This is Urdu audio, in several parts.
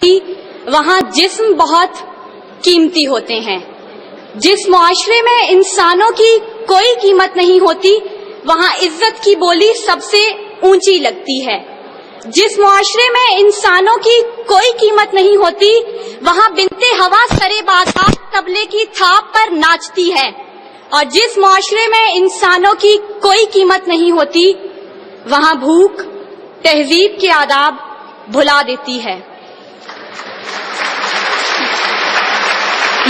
ہوتی وہاں جسم بہت قیمتی ہوتے ہیں. جس معاشرے میں انسانوں کی کوئی قیمت نہیں ہوتی وہاں عزت کی بولی سب سے اونچی لگتی ہے. جس معاشرے میں انسانوں کی کوئی قیمت نہیں ہوتی وہاں بنتے ہوا سرے بازار طبلے کی تھاپ پر ناچتی ہے. اور جس معاشرے میں انسانوں کی کوئی قیمت نہیں ہوتی وہاں بھوک تہذیب کے آداب بھلا دیتی ہے.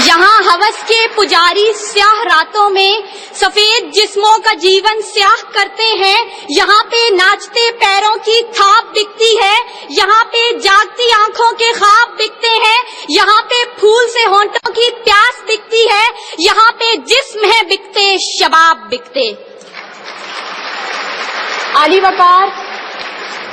یہاں ہوس کے پجاری سیاہ راتوں میں سفید جسموں کا جیون سیاہ کرتے ہیں. یہاں پہ ناچتے پیروں کی تھاپ بکتی ہے. یہاں پہ جاگتی آنکھوں کے خواب بکتے ہیں. یہاں پہ پھول سے ہونٹوں کی پیاس بکتی ہے. یہاں پہ جسم ہے بکتے شباب بکتے. عالی وقار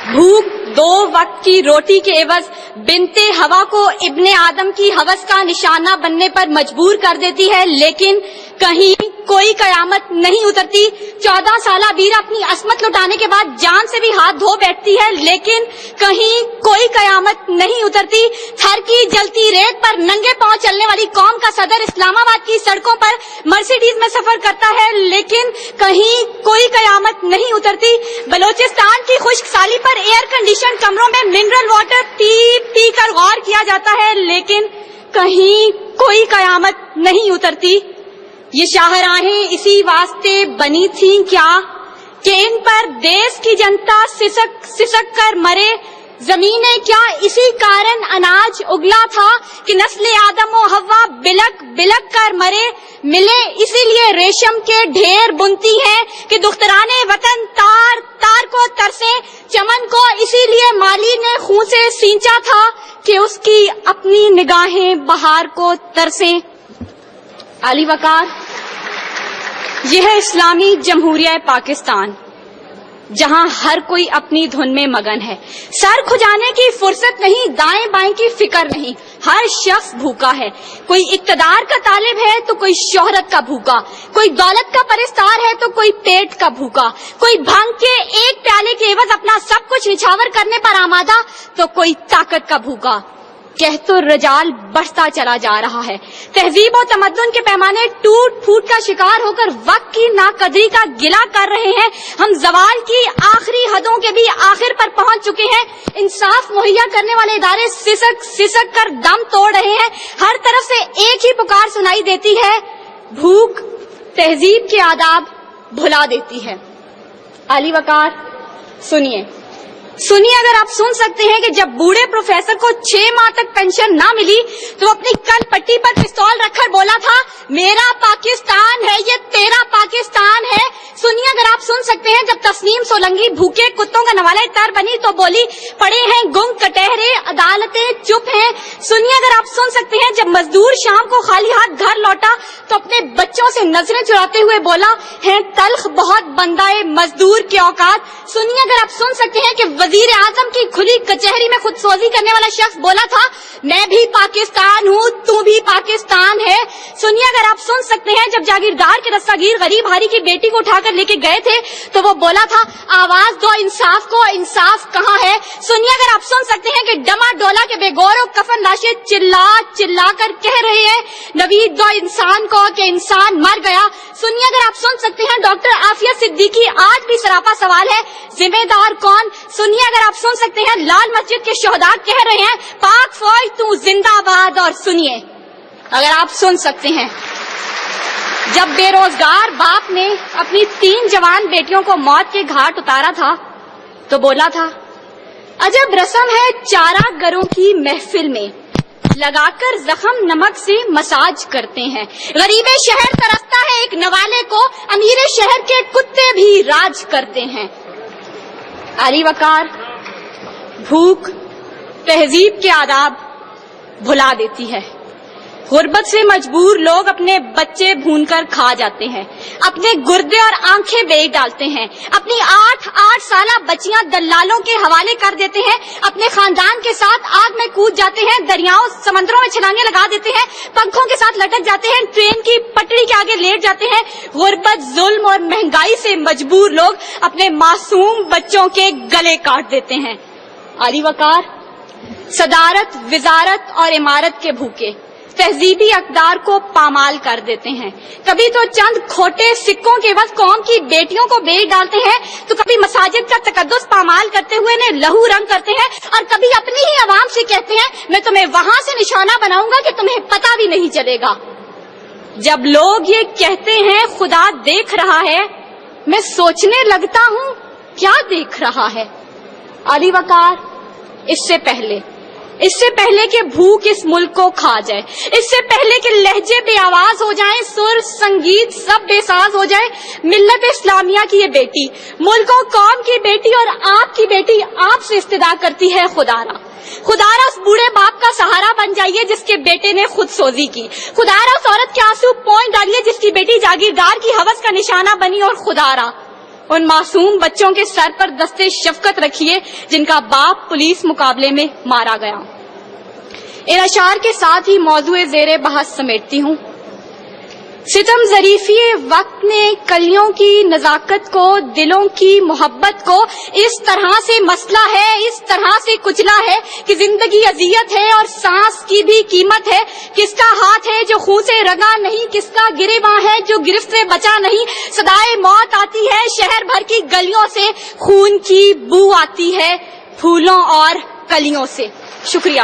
بھوک 2 وقت کی روٹی کے عوض بنتے ہوا کو ابن آدم کی ہوس کا نشانہ بننے پر مجبور کر دیتی ہے. لیکن کہیں کوئی قیامت نہیں اترتی. 14 سالہ بیرا اپنی عصمت لٹانے کے بعد جان سے بھی ہاتھ دھو بیٹھتی ہے. لیکن کہیں کوئی قیامت نہیں اترتی. تھر کی جلتی ریت پر ننگے پاؤں چلنے والی قوم کا صدر اسلام آباد کی سڑکوں پر مرسیڈیز میں سفر کرتا ہے. لیکن کہیں کوئی قیامت نہیں اترتی. بلوچستان کی خشک سالی پر ایئر کنڈیشن کمروں میں منرل واٹر پی کر غور کیا جاتا ہے. لیکن کہیں کوئی قیامت نہیں اترتی. یہ شاہراہیں اسی واسطے بنی تھیں کیا کہ ان پر دیس کی جنتا سسک کر مرے. زمینیں کیا اسی کارن اناج اگلا تھا کہ نسل آدم و حوا بلک بلک کر مرے. ملے اسی لیے ریشم کے ڈھیر بنتی ہیں کہ دخترانے وطن تار تار کو ترسے. چمن کو اسی لیے مالی نے خون سے سینچا تھا کہ اس کی اپنی نگاہیں بہار کو ترسیں. عالی وقار یہ ہے اسلامی جمہوریہ پاکستان جہاں ہر کوئی اپنی دھن میں مگن ہے. سر کھجانے کی فرصت نہیں, دائیں بائیں کی فکر نہیں. ہر شخص بھوکا ہے. کوئی اقتدار کا طالب ہے تو کوئی شہرت کا بھوکا, کوئی دولت کا پرستار ہے تو کوئی پیٹ کا بھوکا, کوئی بھنگ کے ایک پیالے کے عوض اپنا سب کچھ نچھاور کرنے پر آمادہ تو کوئی طاقت کا بھوکا. کہت و رجال بڑھتا چلا جا رہا ہے. تہذیب و تمدن کے پیمانے ٹوٹ پھوٹ کا شکار ہو کر وقت کی ناقدری کا گلہ کر رہے ہیں. ہم زوال کی آخری حدوں کے بھی آخر پر پہنچ چکے ہیں. انصاف مہیا کرنے والے ادارے سسک کر دم توڑ رہے ہیں. ہر طرف سے ایک ہی پکار سنائی دیتی ہے, بھوک تہذیب کے آداب بھلا دیتی ہے. عالی وقار سنیے اگر آپ سن سکتے ہیں کہ جب بوڑھے پروفیسر کو 6 ماہ تک پینشن نہ ملی تو اپنی کن پٹی پر پستول رکھ کر بولا تھا میرا پاکستان ہے یہ تیرا پاکستان ہے. سنیے اگر آپ سن سکتے ہیں جب تسنیم سولنگی بھوکے کتوں کا نوالہ تر بنی تو بولی پڑے ہیں گنگ کٹہرے عدالتیں چپ ہیں. سنیے اگر آپ سن سکتے ہیں جب مزدور شام کو خالی ہاتھ گھر لوٹا تو اپنے بچوں سے نظریں چراتے ہوئے بولا ہے تلخ بہت بندائے مزدور کے اوقات. سنیے اگر آپ سن سکتے ہیں کہ وزیر اعظم کی کھلی کچہری میں خود سوزی کرنے والا شخص بولا تھا میں بھی پاکستان ہوں تو بھی پاکستان ہے. سنیے اگر آپ سن سکتے ہیں جب جاگیردار کے رستاگیر غریب ہاری کی بیٹی کو اٹھا کر لے کے گئے تھے تو وہ بولا تھا آواز دو انصاف کو, انصاف کہاں ہے. سنیے اگر آپ سن سکتے ہیں کہ ڈما ڈولا کے بے گور و کفن لاشیں چلا چلا کر کہہ رہے ہیں نوید دو انسان کو کہ انسان مر گیا. سنیے اگر آپ سن سکتے ہیں ڈاکٹر عافیہ صدیقی آج بھی سراپا سوال ہے ذمہ دار کون. سنیے اگر آپ سن سکتے ہیں لال مسجد کے شہداء کہہ رہے ہیں پاک فوج تو زندہ باد. اور سنیے اگر آپ سن سکتے ہیں جب بے روزگار باپ نے اپنی 3 جوان بیٹیوں کو موت کے گھاٹ اتارا تھا تو بولا تھا عجب رسم ہے چارہ گروں کی محفل میں لگا کر زخم نمک سے مساج کرتے ہیں. غریب شہر ترستا ہے ایک نوالے کو, امیر شہر کے کتے بھی راج کرتے ہیں. علی وقار بھوک تہذیب کے آداب بھلا دیتی ہے. غربت سے مجبور لوگ اپنے بچے بھون کر کھا جاتے ہیں, اپنے گردے اور آنکھیں بیچ ڈالتے ہیں, اپنی 8 سالہ بچیاں دلالوں کے حوالے کر دیتے ہیں, اپنے خاندان کے ساتھ آگ میں کود جاتے ہیں, دریاؤں سمندروں میں چھلانگیں لگا دیتے ہیں, پنکھوں کے ساتھ لٹک جاتے ہیں, ٹرین کی پٹری کے آگے لیٹ جاتے ہیں. غربت ظلم اور مہنگائی سے مجبور لوگ اپنے معصوم بچوں کے گلے کاٹ دیتے ہیں. علی وقار صدارت، وزارت اور عمارت کے بھوکے تہذیبی اقدار کو پامال کر دیتے ہیں. کبھی تو چند کھوٹے سکوں کے بس قوم کی بیٹیوں کو بیچ ڈالتے ہیں، تو کبھی مساجد کا تقدس پامال کرتے ہوئے انہیں لہو رنگ کرتے ہیں، اور کبھی اپنی ہی عوام سے کہتے ہیں میں تمہیں وہاں سے نشانہ بناؤں گا کہ تمہیں پتہ بھی نہیں چلے گا. جب لوگ یہ کہتے ہیں خدا دیکھ رہا ہے، میں سوچنے لگتا ہوں کیا دیکھ رہا ہے. علی وقار، اس سے پہلے کہ بھوک اس ملک کو کھا جائے، اس سے پہلے کہ لہجے بے آواز ہو جائیں، سر سنگیت سب بے ساز ہو جائے، ملت اسلامیہ کی یہ بیٹی، ملک و قوم کی بیٹی اور آپ کی بیٹی آپ سے استدعا کرتی ہے خدارا اس بوڑھے باپ کا سہارا بن جائیے جس کے بیٹے نے خود سوزی کی. خدارا اس عورت کے آنسو پوئیں ڈالیے جس کی بیٹی جاگیردار کی ہوس کا نشانہ بنی. اور خدارا ان معصوم بچوں کے سر پر دستے شفقت رکھیے جن کا باپ پولیس مقابلے میں مارا گیا. ان اشعار کے ساتھ ہی موضوع زیر بحث سمیٹتی ہوں. ستم ظریفی وقت نے کلیوں کی نزاکت کو، دلوں کی محبت کو اس طرح سے مسئلہ ہے، اس طرح سے کچلا ہے کہ زندگی اذیت ہے اور سانس کی بھی قیمت ہے. کس کا ہاتھ ہے جو خون سے رنگا نہیں، کس کا گریباں ہے جو گرفت سے بچا نہیں. صدائے موت آتی ہے شہر بھر کی گلیوں سے، خون کی بو آتی ہے پھولوں اور کلیوں سے. شکریہ.